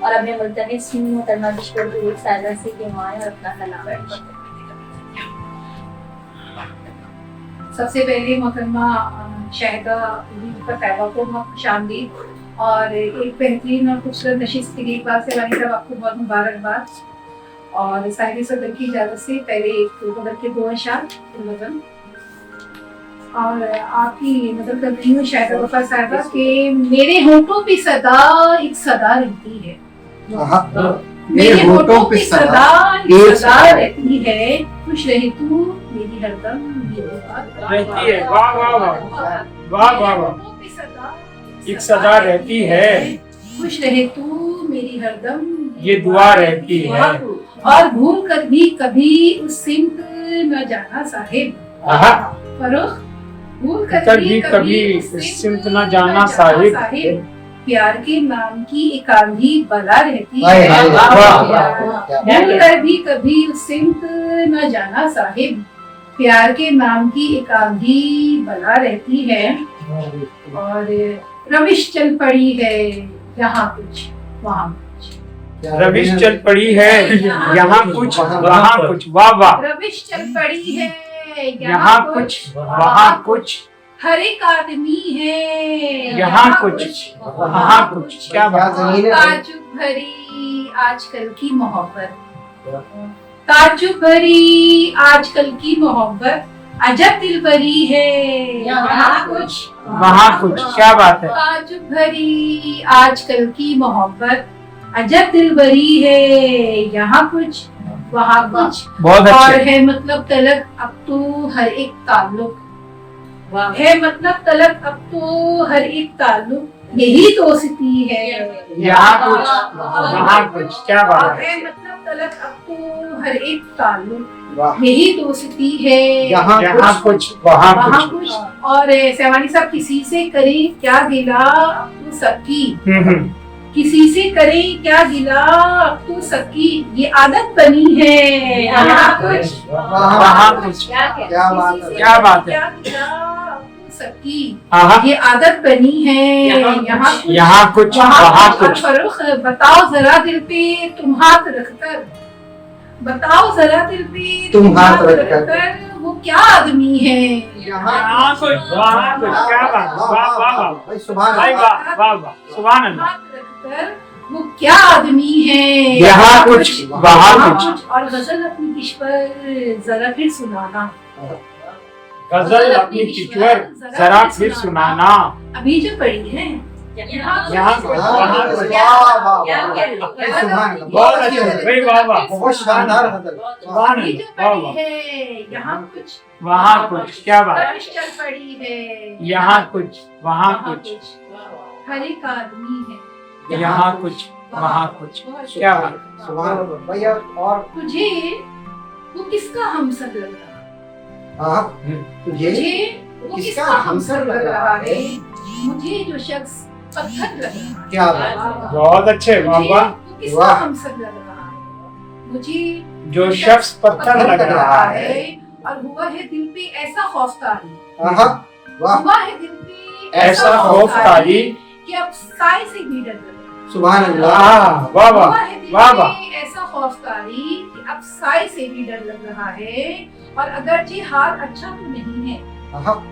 और अब मैं मुल्तमिस हूँ मोहतरमा विश्वर गुरु साहिबा से कि वहाँ और अपना कलाम पढ़ें। सबसे पहले मोहतरमा शाहिदा फतवा को बहुत खुशामदीद और एक बेहतरीन और खूबसूरत नशिस्त के लिए एक बार से वाली साहब आपको बहुत मुबारकबाद। और साहिब सदर की इजाज़त से पहले एक बदल के दो अशार और आपकी मदद कर रही हूँ शाहिदा वफा साहिबा के मेरे होठों पे सदा एक सदा रहती है। मेरे होठों पे सदा एक सदा रहती है, खुश रहे तू मेरी हरदम रहती है। वाह वाह वाह वाह वाह वाह। एक सदा रहती है, खुश रहे तू मेरी हरदम ये दुआ रहती है। और भूल कर भी कभी उस सिमत न जाना साहिब। फरोख भूल कर भी कभी उस सिमत न जाना साहिब। प्यार के नाम की एक आंधी बला रहती हाय, है। हाय, भूल कर भी कभी उस सिमत न जाना साहिब, प्यार के नाम की एक आंधी बला रहती है। और रविश चल पड़ी है यहाँ कुछ वहाँ कुछ। रविश चल पड़ी है यहाँ कुछ वहाँ कुछ। वाह वाह। रविश चल पड़ी है यहाँ कुछ वहाँ कुछ। हर एक आदमी है यहाँ कुछ वहाँ कुछ। क्या बात है। ताजुब भरी आजकल की मोहब्बत, ताजुब भरी आजकल की मोहब्बत, अजब दिल भरी है यहाँ कुछ वहाँ कुछ। क्या बात है। ताजुब भरी आजकल की मोहब्बत, अजब दिल भरी है यहाँ कुछ वहाँ कुछ। बहुत और अच्छे। है मतलब तलक अब तो हर एक ताल्लुक, है मतलब तलक अब तो हर एक ताल्लुक, यही दोस्ती है यहाँ कुछ वहाँ कुछ। क्या बात है। है मतलब तलक अब तो हर एक ताल्लुक, यही दोस्ती है यहाँ कुछ वहाँ वहाँ कुछ। कुछ। और सेवानी साहब किसी से करे क्या गिला अब तो सबकी, किसी से करे क्या गिला अब तो सबकी, ये आदत बनी है यहाँ कुछ वहाँ कुछ। क्या बात है। क्या बात है। क्या गिला अब तो सबकी, हाँ ये आदत बनी है यहाँ कुछ वहाँ कुछ। फरुख बताओ जरा दिल पे तुम हाथ रखकर, बताओ जरा दिल पे तुम हाथ रखकर, वो क्या आदमी है यहाँ कुछ वहाँ कुछ। क्या बात। वाह वाह वाह भाई सुभान भाई अल्लाह। वाह वाह वाह। सुभान अल्लाह। हाथ रखकर, वो क्या आदमी है यहाँ कुछ वहाँ कुछ। और गजल अपनी किश पर जरा फिर सुनाना, गजल अपनी किचवर जरा फिर सुनाना। अभी जो पड़ी है यहाँ कुछ वहाँ कुछ। सुभान अल्लाह। बहुत अच्छे भाई। वाह वाह। बहुत शानदार गजल। सुभान अभी जो अल्लाह। वाह पड़ी वाह। है यहाँ कुछ वहाँ कुछ। क्या बात। रविश चल पड़ी है यहाँ कुछ वहाँ कुछ। हर एक आदमी है यहाँ कुछ वहाँ कुछ। क्या बात। सुभान अल्लाह। भैया और तुझे वो किसका हमसर लग रहा है, हाँ तुझे मुझे वो किसका हमसर लग रहा है, मुझे जो शख्स पत्थर लग रहा है, क्या बात है। बहुत अच्छे। वाह मुझे वाह। वो किसका वाह। हमसर लग रहा है, मुझे जो शख्स पत्थर लग रहा है, और हुआ है दिल पे ऐसा खौफतारी, हाँ वाह। हुआ है दिल पे ऐसा खौफतारी कि अब साए से भी डर लगा, सुभान अल्लाह। वाह वाह हुआ है दिल वाह वाह। पे ऐसा खौफतारी कि अब साए से भी डर लग रहा है। और अगरचे हाल अच्छा तो नहीं है,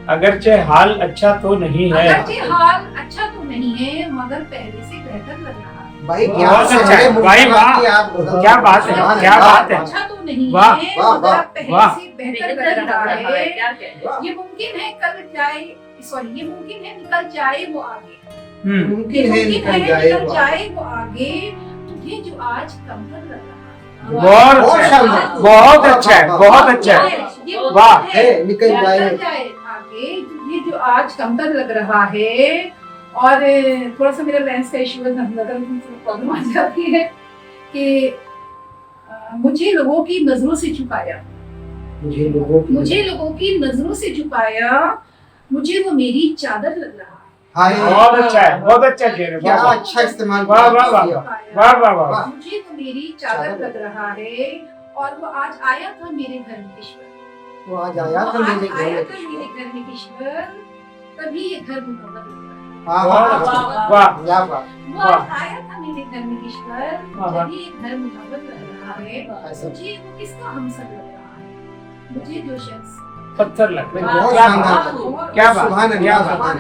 अगरचे हाल अच्छा तो नहीं है, अगरचे हाल अच्छा तो नहीं है, मगर पहले से बेहतर लग रहा है। भाई बहुत क्या अच्छा से है। बड़े भाई मुल्क वाह। की आप गजल। क्या बात है। सुभान क्या अल्लाह। बात है। अच्छा तो नहीं वाह, है, वाह, मगर वाह, पहले वाह। से बेहतर लग रहा है। ये मुमकिन है कल जाए, सॉरी ये मुमकिन है निकल जाए वो आगे, मुमकिन है निकल जाए वो आगे, तुझे जो आज कमतर लग रहा है। बहुत अच्छा। बहुत अच्छा है। बहुत अच्छा है। ये वाह। मुमकिन है निकल जाए आगे, तुझे जो आज कमतर लग रहा है। और थोड़ा सा मेरा लेंस का इशू है, नजर में प्रॉब्लम आ जाती है कि मुझे लोगों की नजरों से छुपाया, मुझे लोगों की नजरों से छुपाया, मुझे वो मेरी चादर लग रहा है। हाय बहुत अच्छा है। बहुत अच्छा शेर है। क्या वाह वाह। अच्छा इस्तेमाल वाह, वाह, वाह। किया। वाह वाह वाह। मुझे वो मेरी चादर लग रहा है। और वो आज आया था मेरे घर में ईश्वर, वो आज आया था मेरे घर आया में। था मेरे घर में ईश्वर, तभी ये घर मुकम्मल हो गया। हाँ वाह हाँ वाह। क्या बात। वो वाह। आया था मेरे घर में ईश्वर, वाह। जब ये घर मुहब्बत लग रहा है, ऐसा मुझे वो किसका हमसर लग रहा है, मुझे जो शख्स पत्थर लग बहुत क्या शानदार बात, था। क्या बात, सुभान क्या अल्लाह, बात। सुभान